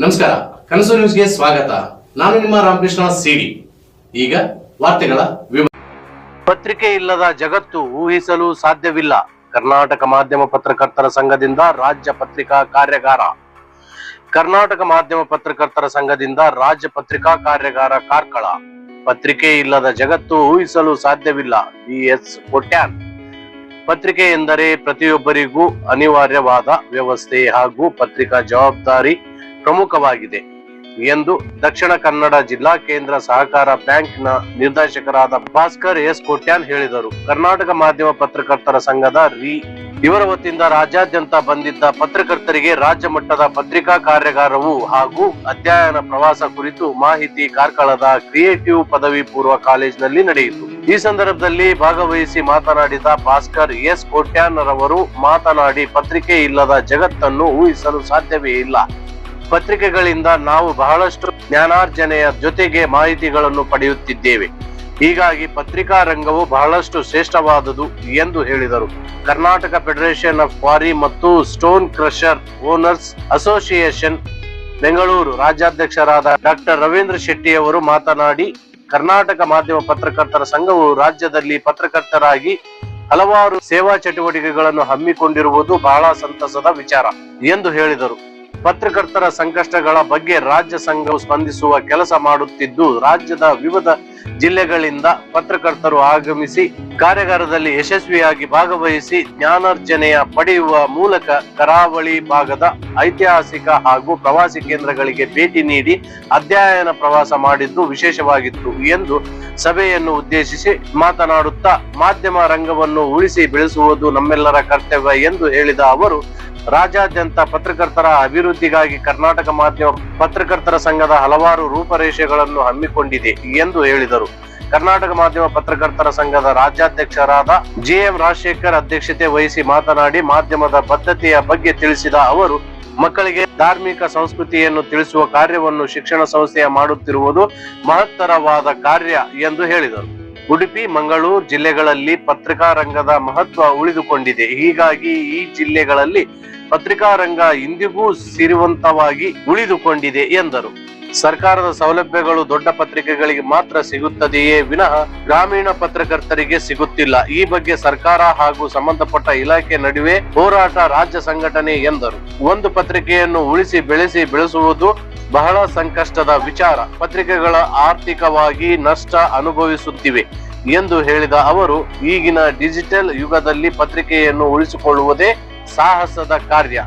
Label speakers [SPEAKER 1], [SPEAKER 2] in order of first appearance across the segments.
[SPEAKER 1] ನಮಸ್ಕಾರ, ಕನಸು ನ್ಯೂಸ್ಗೆ ಸ್ವಾಗತ. ನಾನು ನಿಮ್ಮ ರಾಮಕೃಷ್ಣ ಸಿಡಿ. ಈಗ ವಾರ್ತೆಗಳ ವಿವರ.
[SPEAKER 2] ಪತ್ರಿಕೆ ಇಲ್ಲದ ಜಗತ್ತು ಊಹಿಸಲು ಸಾಧ್ಯವಿಲ್ಲ. ಕರ್ನಾಟಕ ಮಾಧ್ಯಮ ಪತ್ರಕರ್ತರ ಸಂಘದಿಂದ ರಾಜ್ಯ ಪತ್ರಿಕಾ ಕಾರ್ಯಾಗಾರ. ಕರ್ನಾಟಕ ಮಾಧ್ಯಮ ಪತ್ರಕರ್ತರ ಸಂಘದಿಂದ ರಾಜ್ಯ ಪತ್ರಿಕಾ ಕಾರ್ಯಾಗಾರ ಕಾರ್ಕಳ. ಪತ್ರಿಕೆ ಇಲ್ಲದ ಜಗತ್ತು ಊಹಿಸಲು ಸಾಧ್ಯವಿಲ್ಲ. BS ಕೊಟ್ಯಾನ್. ಪತ್ರಿಕೆ ಎಂದರೆ ಪ್ರತಿಯೊಬ್ಬರಿಗೂ ಅನಿವಾರ್ಯವಾದ ವ್ಯವಸ್ಥೆ ಹಾಗೂ ಪತ್ರಿಕಾ ಜವಾಬ್ದಾರಿ ಪ್ರಮುಖವಾಗಿದೆ ಎಂದು ದಕ್ಷಿಣ ಕನ್ನಡ ಜಿಲ್ಲಾ ಕೇಂದ್ರ ಸಹಕಾರ ಬ್ಯಾಂಕ್ನ ನಿರ್ದೇಶಕರಾದ ಭಾಸ್ಕರ್ ಎಸ್ ಕೊಟ್ಯಾನ್ ಹೇಳಿದರು. ಕರ್ನಾಟಕ ಮಾಧ್ಯಮ ಪತ್ರಕರ್ತರ ಸಂಘದ ಇವರ ವತಿಯಿಂದ ರಾಜ್ಯಾದ್ಯಂತ ಬಂದಿದ್ದ ಪತ್ರಕರ್ತರಿಗೆ ರಾಜ್ಯ ಮಟ್ಟದ ಪತ್ರಿಕಾ ಕಾರ್ಯಾಗಾರವು ಹಾಗೂ ಅಧ್ಯಯನ ಪ್ರವಾಸ ಕುರಿತು ಮಾಹಿತಿ ಕಾರ್ಕಳದ ಕ್ರಿಯೇಟಿವ್ ಪದವಿ ಪೂರ್ವ ಕಾಲೇಜಿನಲ್ಲಿ ನಡೆಯಿತು. ಈ ಸಂದರ್ಭದಲ್ಲಿ ಭಾಗವಹಿಸಿ ಮಾತನಾಡಿದ ಭಾಸ್ಕರ್ ಎಸ್ ಕೊಟ್ಯಾನ್ ರವರು ಮಾತನಾಡಿ, ಪತ್ರಿಕೆ ಇಲ್ಲದ ಜಗತ್ತನ್ನು ಊಹಿಸಲು ಸಾಧ್ಯವೇ ಇಲ್ಲ. ಪತ್ರಿಕೆಗಳಿಂದ ನಾವು ಬಹಳಷ್ಟು ಜ್ಞಾನಾರ್ಜನೆಯ ಜೊತೆಗೆ ಮಾಹಿತಿಗಳನ್ನು ಪಡೆಯುತ್ತಿದ್ದೇವೆ. ಹೀಗಾಗಿ ಪತ್ರಿಕಾ ರಂಗವು ಬಹಳಷ್ಟು ಶ್ರೇಷ್ಠವಾದುದು ಎಂದು ಹೇಳಿದರು. ಕರ್ನಾಟಕ ಫೆಡರೇಷನ್ ಆಫ್ ಕ್ವಾರಿ ಮತ್ತು stone crusher owners association Bengaluru ರಾಜ್ಯಾಧ್ಯಕ್ಷರಾದ ಡಾಕ್ಟರ್ ರವೀಂದ್ರ ಶೆಟ್ಟಿ ಅವರು ಮಾತನಾಡಿ, ಕರ್ನಾಟಕ ಮಾಧ್ಯಮ ಪತ್ರಕರ್ತರ ಸಂಘವು ರಾಜ್ಯದಲ್ಲಿ ಪತ್ರಕರ್ತರಾಗಿ ಹಲವಾರು ಸೇವಾ ಚಟುವಟಿಕೆಗಳನ್ನು ಹಮ್ಮಿಕೊಂಡಿರುವುದು ಬಹಳ ಸಂತಸದ ವಿಚಾರ ಎಂದು ಹೇಳಿದರು. ಪತ್ರಕರ್ತರ ಸಂಕಷ್ಟಗಳ ಬಗ್ಗೆ ರಾಜ್ಯ ಸಂಘವು ಸ್ಪಂದಿಸುವ ಕೆಲಸ ಮಾಡುತ್ತಿದ್ದು, ರಾಜ್ಯದ ವಿವಿಧ ಜಿಲ್ಲೆಗಳಿಂದ ಪತ್ರಕರ್ತರು ಆಗಮಿಸಿ ಕಾರ್ಯಾಗಾರದಲ್ಲಿ ಯಶಸ್ವಿಯಾಗಿ ಭಾಗವಹಿಸಿ ಜ್ಞಾನಾರ್ಜನೆಯ ಪಡೆಯುವ ಮೂಲಕ ಕರಾವಳಿ ಭಾಗದ ಐತಿಹಾಸಿಕ ಹಾಗೂ ಪ್ರವಾಸಿ ಕೇಂದ್ರಗಳಿಗೆ ಭೇಟಿ ನೀಡಿ ಅಧ್ಯಯನ ಪ್ರವಾಸ ಮಾಡಿದ್ದು ವಿಶೇಷವಾಗಿತ್ತು ಎಂದು ಸಭೆಯನ್ನು ಉದ್ದೇಶಿಸಿ ಮಾತನಾಡುತ್ತಾ, ಮಾಧ್ಯಮ ರಂಗವನ್ನು ಉಳಿಸಿ ಬೆಳೆಸುವುದು ನಮ್ಮೆಲ್ಲರ ಕರ್ತವ್ಯ ಎಂದು ಹೇಳಿದ ಅವರು, ರಾಜ್ಯಾದ್ಯಂತ ಪತ್ರಕರ್ತರ ಅಭಿವೃದ್ಧಿಗಾಗಿ ಕರ್ನಾಟಕ ಮಾಧ್ಯಮ ಪತ್ರಕರ್ತರ ಸಂಘದ ಹಲವಾರು ರೂಪರೇಷೆಗಳನ್ನು ಹಮ್ಮಿಕೊಂಡಿದೆ ಎಂದು ಹೇಳಿದರು. ಕರ್ನಾಟಕ ಮಾಧ್ಯಮ ಪತ್ರಕರ್ತರ ಸಂಘದ ರಾಜ್ಯಾಧ್ಯಕ್ಷರಾದ JM ರಾಜಶೇಖರ್ ಅಧ್ಯಕ್ಷತೆ ವಹಿಸಿ ಮಾತನಾಡಿ, ಮಾಧ್ಯಮದ ಬದ್ಧತೆಯ ಬಗ್ಗೆ ತಿಳಿಸಿದ ಅವರು, ಮಕ್ಕಳಿಗೆ ಧಾರ್ಮಿಕ ಸಂಸ್ಕೃತಿಯನ್ನು ತಿಳಿಸುವ ಕಾರ್ಯವನ್ನು ಶಿಕ್ಷಣ ಸಂಸ್ಥೆಯ ಮಾಡುತ್ತಿರುವುದು ಮಹತ್ತರವಾದ ಕಾರ್ಯ ಎಂದು ಹೇಳಿದರು. ಉಡುಪಿ, ಮಂಗಳೂರು ಜಿಲ್ಲೆಗಳಲ್ಲಿ ಪತ್ರಿಕಾ ರಂಗದ ಮಹತ್ವ ಉಳಿದುಕೊಂಡಿದೆ. ಹೀಗಾಗಿ ಈ ಜಿಲ್ಲೆಗಳಲ್ಲಿ ಪತ್ರಿಕಾ ರಂಗ ಇಂದಿಗೂ ಸಿರಿವಂತವಾಗಿ ಉಳಿದುಕೊಂಡಿದೆ ಎಂದರು. ಸರ್ಕಾರದ ಸೌಲಭ್ಯಗಳು ದೊಡ್ಡ ಪತ್ರಿಕೆಗಳಿಗೆ ಮಾತ್ರ ಸಿಗುತ್ತದೆಯೇ ವಿನಃ ಗ್ರಾಮೀಣ ಪತ್ರಕರ್ತರಿಗೆ ಸಿಗುತ್ತಿಲ್ಲ. ಈ ಬಗ್ಗೆ ಸರ್ಕಾರ ಹಾಗೂ ಸಂಬಂಧಪಟ್ಟ ಇಲಾಖೆ ನಡುವೆ ಹೋರಾಟ ರಾಜ್ಯ ಸಂಘಟನೆ ಎಂದರು. ಒಂದು ಪತ್ರಿಕೆಯನ್ನು ಉಳಿಸಿ ಬೆಳೆಸುವುದು ಬಹಳ ಸಂಕಷ್ಟದ ವಿಚಾರ. ಪತ್ರಿಕೆಗಳ ಆರ್ಥಿಕವಾಗಿ ನಷ್ಟ ಅನುಭವಿಸುತ್ತಿವೆ ಎಂದು ಹೇಳಿದ ಅವರು, ಈಗಿನ ಡಿಜಿಟಲ್ ಯುಗದಲ್ಲಿ ಪತ್ರಿಕೆಯನ್ನು ಉಳಿಸಿಕೊಳ್ಳುವುದೇ ಸಾಹಸದ ಕಾರ್ಯ.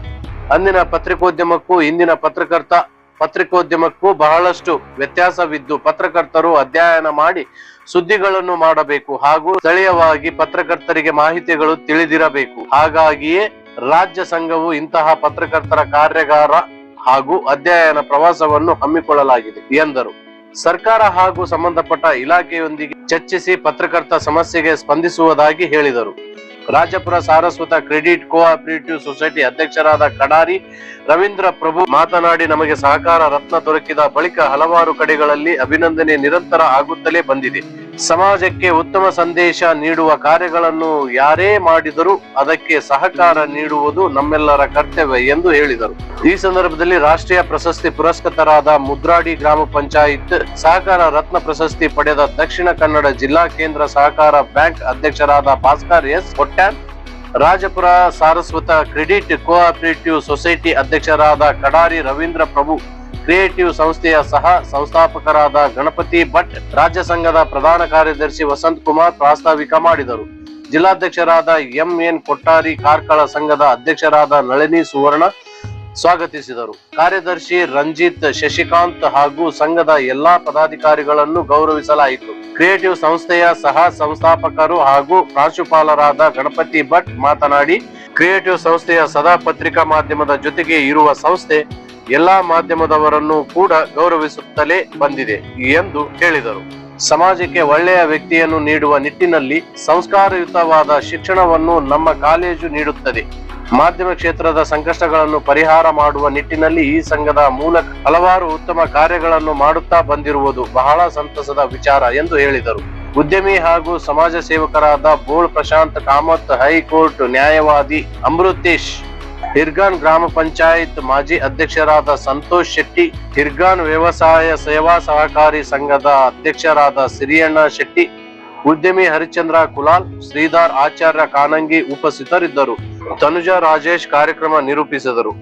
[SPEAKER 2] ಅಂದಿನ ಪತ್ರಿಕೋದ್ಯಮಕ್ಕೂ ಇಂದಿನ ಪತ್ರಿಕೋದ್ಯಮಕ್ಕೂ ಬಹಳಷ್ಟು ವ್ಯತ್ಯಾಸವಿದ್ದು, ಪತ್ರಕರ್ತರು ಅಧ್ಯಯನ ಮಾಡಿ ಸುದ್ದಿಗಳನ್ನು ಮಾಡಬೇಕು ಹಾಗೂ ಸ್ಥಳೀಯವಾಗಿ ಪತ್ರಕರ್ತರಿಗೆ ಮಾಹಿತಿಗಳು ತಿಳಿದಿರಬೇಕು. ಹಾಗಾಗಿಯೇ ರಾಜ್ಯ ಸಂಘವು ಇಂತಹ ಪತ್ರಕರ್ತರ ಕಾರ್ಯಾಗಾರ ಹಾಗೂ ಅಧ್ಯಯನ ಪ್ರವಾಸವನ್ನು ಹಮ್ಮಿಕೊಳ್ಳಲಾಗಿದೆ ಎಂದರು. ಸರ್ಕಾರ ಹಾಗೂ ಸಂಬಂಧಪಟ್ಟ ಇಲಾಖೆಯೊಂದಿಗೆ ಚರ್ಚಿಸಿ ಪತ್ರಕರ್ತ ಸಮಸ್ಯೆಗೆ ಸ್ಪಂದಿಸುವುದಾಗಿ ಹೇಳಿದರು. ರಾಜಪುರ ಸಾರಸ್ವತ ಕ್ರೆಡಿಟ್ ಕೋಆಪರೇಟಿವ್ ಸೊಸೈಟಿ ಅಧ್ಯಕ್ಷರಾದ ಕಡಾರಿ ರವೀಂದ್ರ ಪ್ರಭು ಮಾತನಾಡಿ, ನಮಗೆ ಸಹಕಾರ ರತ್ನ ದೊರಕಿದ ಬಳಿಕ ಹಲವಾರು ಕಡೆಗಳಲ್ಲಿ ಅಭಿನಂದನೆ ನಿರಂತರ ಆಗುತ್ತಲೇ ಬಂದಿದೆ. ಸಮಾಜಕ್ಕೆ ಉತ್ತಮ ಸಂದೇಶ ನೀಡುವ ಕಾರ್ಯಗಳನ್ನು ಯಾರೇ ಮಾಡಿದರೂ ಅದಕ್ಕೆ ಸಹಕಾರ ನೀಡುವುದು ನಮ್ಮೆಲ್ಲರ ಕರ್ತವ್ಯ ಎಂದು ಹೇಳಿದರು. ಈ ಸಂದರ್ಭದಲ್ಲಿ ರಾಷ್ಟ್ರೀಯ ಪ್ರಶಸ್ತಿ ಪುರಸ್ಕೃತರಾದ ಮುದ್ರಾಡಿ ಗ್ರಾಮ ಪಂಚಾಯತ್ ಸಹಕಾರ ರತ್ನ ಪ್ರಶಸ್ತಿ ಪಡೆದ ದಕ್ಷಿಣ ಕನ್ನಡ ಜಿಲ್ಲಾ ಕೇಂದ್ರ ಸಹಕಾರ ಬ್ಯಾಂಕ್ ಅಧ್ಯಕ್ಷರಾದ ಭಾಸ್ಕರ್ ಎಸ್ ಕೊಟ್ಯಾನ್, ರಾಜಪುರ ಸಾರಸ್ವತ ಕ್ರೆಡಿಟ್ ಕೋಆಪರೇಟಿವ್ ಸೊಸೈಟಿ ಅಧ್ಯಕ್ಷರಾದ ಕಡಾರಿ ರವೀಂದ್ರ ಪ್ರಭು, ಕ್ರಿಯೇಟಿವ್ ಸಂಸ್ಥೆಯ ಸಹ ಸಂಸ್ಥಾಪಕರಾದ ಗಣಪತಿ ಭಟ್, ರಾಜ್ಯ ಸಂಘದ ಪ್ರಧಾನ ಕಾರ್ಯದರ್ಶಿ ವಸಂತ್ ಕುಮಾರ್ ಪ್ರಾಸ್ತಾವಿಕ ಮಾಡಿದರು. ಜಿಲ್ಲಾಧ್ಯಕ್ಷರಾದ MN ಕೊಟ್ಟಾರಿ, ಕಾರ್ಕಳ ಸಂಘದ ಅಧ್ಯಕ್ಷರಾದ ನಳಿನಿ ಸುವರ್ಣ ಸ್ವಾಗತಿಸಿದರು. ಕಾರ್ಯದರ್ಶಿ ರಂಜಿತ್ ಶಶಿಕಾಂತ್ ಹಾಗೂ ಸಂಘದ ಎಲ್ಲಾ ಪದಾಧಿಕಾರಿಗಳನ್ನು ಗೌರವಿಸಲಾಯಿತು. ಕ್ರಿಯೇಟಿವ್ ಸಂಸ್ಥೆಯ ಸಹ ಸಂಸ್ಥಾಪಕರು ಹಾಗೂ ಪ್ರಾಂಶುಪಾಲರಾದ ಗಣಪತಿ ಭಟ್ ಮಾತನಾಡಿ, ಕ್ರಿಯೇಟಿವ್ ಸಂಸ್ಥೆಯ ಸದಾ ಪತ್ರಿಕಾ ಮಾಧ್ಯಮದ ಜೊತೆಗೆ ಇರುವ ಸಂಸ್ಥೆ ಎಲ್ಲಾ ಮಾಧ್ಯಮದವರನ್ನು ಕೂಡ ಗೌರವಿಸುತ್ತಲೇ ಬಂದಿದೆ ಎಂದು ಹೇಳಿದರು. ಸಮಾಜಕ್ಕೆ ಒಳ್ಳೆಯ ವ್ಯಕ್ತಿಯನ್ನು ನೀಡುವ ನಿಟ್ಟಿನಲ್ಲಿ ಸಂಸ್ಕಾರಯುತವಾದ ಶಿಕ್ಷಣವನ್ನು ನಮ್ಮ ಕಾಲೇಜು ನೀಡುತ್ತದೆ. ಮಾಧ್ಯಮ ಕ್ಷೇತ್ರದ ಸಂಕಷ್ಟಗಳನ್ನು ಪರಿಹಾರ ಮಾಡುವ ನಿಟ್ಟಿನಲ್ಲಿ ಈ ಸಂಘದ ಮೂಲಕ ಹಲವಾರು ಉತ್ತಮ ಕಾರ್ಯಗಳನ್ನು ಮಾಡುತ್ತಾ ಬಂದಿರುವುದು ಬಹಳ ಸಂತಸದ ವಿಚಾರ ಎಂದು ಹೇಳಿದರು. ಉದ್ಯಮಿ ಹಾಗೂ ಸಮಾಜ ಸೇವಕರಾದ ಬೋಳ್ ಪ್ರಶಾಂತ್ ಕಾಮತ್, ಹೈಕೋರ್ಟ್ ನ್ಯಾಯವಾದಿ ಅಮೃತೇಶ್, ಹಿರ್ಗಾನ್ ಗ್ರಾಮ ಪಂಚಾಯತ್ ಮಾಜಿ ಅಧ್ಯಕ್ಷರಾದ ಸಂತೋಷ್ ಶೆಟ್ಟಿ, ಹಿರ್ಗಾನ್ ವ್ಯವಸಾಯ ಸೇವಾ ಸಹಕಾರಿ ಸಂಘದ ಅಧ್ಯಕ್ಷರಾದ ಸಿರಿಯಣ್ಣ ಶೆಟ್ಟಿ, ಉದ್ಯಮಿ ಹರಿಶ್ಚಂದ್ರ ಕುಲಾಲ್, ಶ್ರೀಧರ್ ಆಚಾರ್ಯ ಕಾನಂಗಿ ಉಪಸ್ಥಿತರಿದ್ದರು. ತನುಜಾ ರಾಜೇಶ್ ಕಾರ್ಯಕ್ರಮ ನಿರೂಪಿಸಿದರು.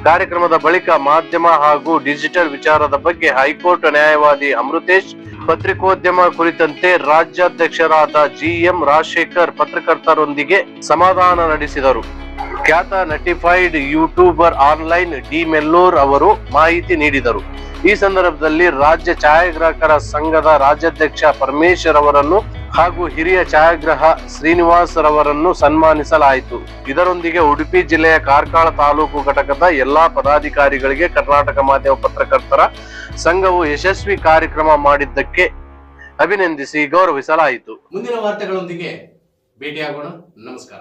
[SPEAKER 2] ಕಾರ್ಯಕ್ರಮದ ಬಳಿಕ ಮಾಧ್ಯಮ ಹಾಗೂ ಡಿಜಿಟಲ್ ವಿಚಾರದ ಬಗ್ಗೆ ಹೈಕೋರ್ಟ್ ನ್ಯಾಯವಾದಿ ಅಮೃತೇಶ್, ಪತ್ರಿಕೋದ್ಯಮ ಕುರಿತಂತೆ ರಾಜ್ಯಾಧ್ಯಕ್ಷರಾದ ಜಿಎಂ ರಾಜಶೇಖರ್ ಪತ್ರಕರ್ತರೊಂದಿಗೆ ಸಮಾಧಾನ ನಡೆಸಿದರು. ಖ್ಯಾತ ನಟಿಫೈಡ್ ಯೂಟ್ಯೂಬರ್ ಆನ್ಲೈನ್ ಡಿ ಮೆಲ್ಲೋರ್ ಅವರು ಮಾಹಿತಿ ನೀಡಿದರು. ಈ ಸಂದರ್ಭದಲ್ಲಿ ರಾಜ್ಯ ಛಾಯಾಗ್ರಾಹಕರ ಸಂಘದ ರಾಜ್ಯಾಧ್ಯಕ್ಷ ಪರಮೇಶ್ವರ್ ಅವರನ್ನು ಹಾಗೂ ಹಿರಿಯ ಛಾಯಾಗ್ರಾಹ ಶ್ರೀನಿವಾಸ್ ರವರನ್ನು ಸನ್ಮಾನಿಸಲಾಯಿತು. ಇದರೊಂದಿಗೆ ಉಡುಪಿ ಜಿಲ್ಲೆಯ ಕಾರ್ಕಳ ತಾಲೂಕು ಘಟಕದ ಎಲ್ಲಾ ಪದಾಧಿಕಾರಿಗಳಿಗೆ ಕರ್ನಾಟಕ ಮಾಧ್ಯಮ ಪತ್ರಕರ್ತರ ಸಂಘವು ಯಶಸ್ವಿ ಕಾರ್ಯಕ್ರಮ ಮಾಡಿದ್ದಕ್ಕೆ ಅಭಿನಂದಿಸಿ ಗೌರವಿಸಲಾಯಿತು.
[SPEAKER 1] ಮುಂದಿನ ವಾರ್ತೆಗಳೊಂದಿಗೆ ಭೇಟಿಯಾಗೋಣ. ನಮಸ್ಕಾರ.